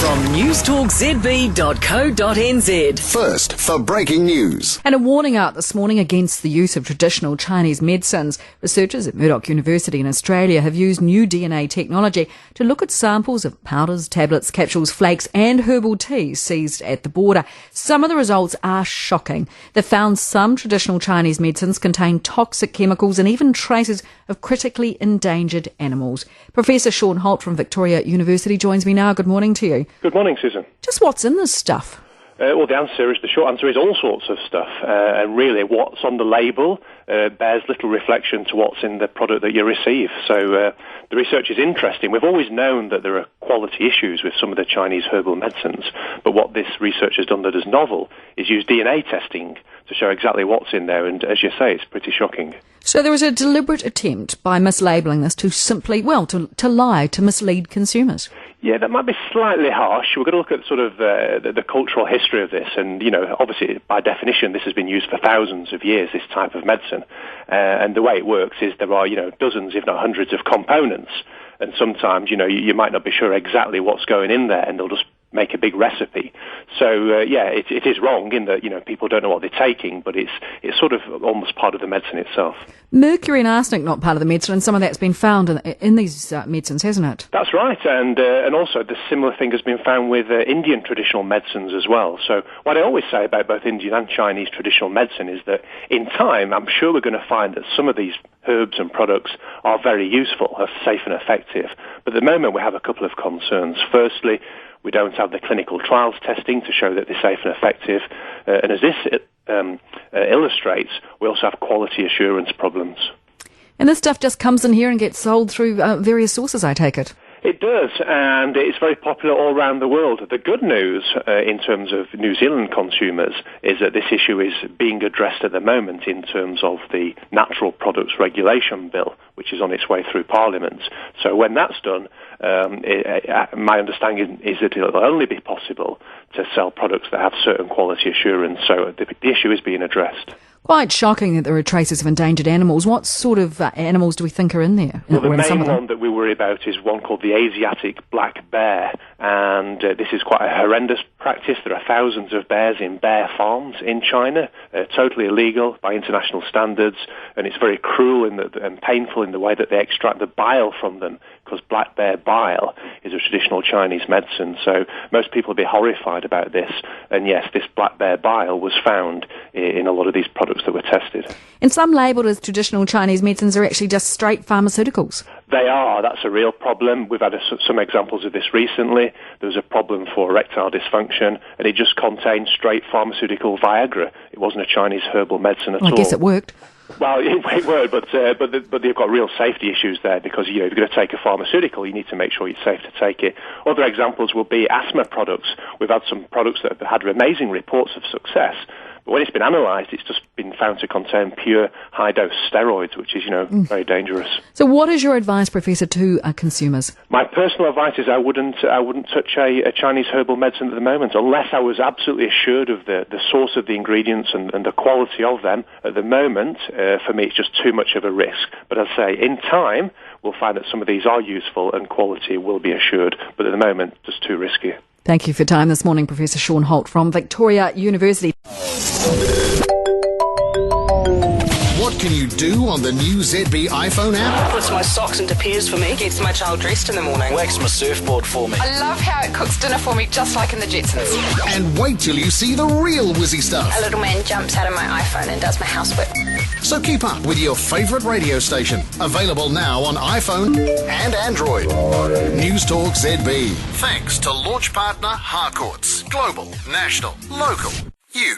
from newstalkzb.co.nz. First for breaking news. And a warning out this morning against the use of traditional Chinese medicines. Researchers at Murdoch University in Australia have used new DNA technology to look at samples of powders, tablets, capsules, flakes and herbal teas seized at the border. Some of the results are shocking. They found some traditional Chinese medicines contain toxic chemicals and even traces of critically endangered animals. Professor Shaun Holt from Victoria University joins me now. Good morning to you. Good morning, Susan. Just what's in this stuff? Well, the short answer is all sorts of stuff. And really, what's on the label bears little reflection to what's in the product that you receive. So the research is interesting. We've always known that there are quality issues with some of the Chinese herbal medicines, but what this research has done that is novel is use DNA testing to show exactly what's in there. And as you say, it's pretty shocking. So there was a deliberate attempt by mislabelling this to simply, to lie, to mislead consumers. Yeah, that might be slightly harsh. We're going to look at sort of the cultural history of this. And, obviously, by definition, this has been used for thousands of years, this type of medicine. And the way it works is there are, dozens, if not hundreds of components. And sometimes, you might not be sure exactly what's going in there, and they'll just make a big recipe. So, it is wrong in that, people don't know what they're taking, but it's sort of almost part of the medicine itself. Mercury and arsenic not part of the medicine, and some of that's been found in these medicines, hasn't it? That's right, and also the similar thing has been found with Indian traditional medicines as well. So what I always say about both Indian and Chinese traditional medicine is that in time, I'm sure we're going to find that some of these herbs and products are very useful, are safe and effective. But at the moment, we have a couple of concerns. Firstly, we don't have the clinical trials testing to show that they're safe and effective. And as this illustrates, we also have quality assurance problems. And this stuff just comes in here and gets sold through various sources, I take it? It does, and it's very popular all around the world. The good news in terms of New Zealand consumers is that this issue is being addressed at the moment in terms of the Natural Products Regulation Bill, which is on its way through Parliament. So when that's done, my understanding is that it will only be possible to sell products that have certain quality assurance. So the issue is being addressed. Quite shocking that there are traces of endangered animals. What sort of animals do we think are in there? Well, the main one that we worry about is one called the Asiatic black bear, and this is quite a horrendous practice. There are thousands of bears in bear farms in China, totally illegal by international standards, and it's very cruel and painful in the way that they extract the bile from them, because black bear bile is a traditional Chinese medicine. So most people will be horrified about this, and yes, this black bear bile was found in a lot of these products that were tested. And some labelled as traditional Chinese medicines are actually just straight pharmaceuticals. They are. That's a real problem. We've had some examples of this recently. There was a problem for erectile dysfunction, and it just contained straight pharmaceutical Viagra. It wasn't a Chinese herbal medicine at all. I guess it worked. Well, it would, but they've got real safety issues there because, if you're going to take a pharmaceutical, you need to make sure it's safe to take it. Other examples will be asthma products. We've had some products that have had amazing reports of success, but when it's been analysed, it's just been found to contain pure high-dose steroids, which is, very dangerous. So what is your advice, Professor, to consumers? My personal advice is I wouldn't touch a Chinese herbal medicine at the moment unless I was absolutely assured of the source of the ingredients and the quality of them. At the moment, for me, it's just too much of a risk. But as I say, in time, we'll find that some of these are useful and quality will be assured. But at the moment, just too risky. Thank you for your time this morning, Professor Shaun Holt from Victoria University. What can you do on the new ZB iPhone app? Puts my socks into pairs for me, gets my child dressed in the morning, wax my surfboard for me. I love how it cooks dinner for me, just like in the Jetsons. And wait till you see the real whizzy stuff. A little man jumps out of my iPhone and does my housework. So keep up with your favourite radio station. Available now on iPhone and Android. Newstalk ZB. Thanks to launch partner Harcourts. Global, national, local. You.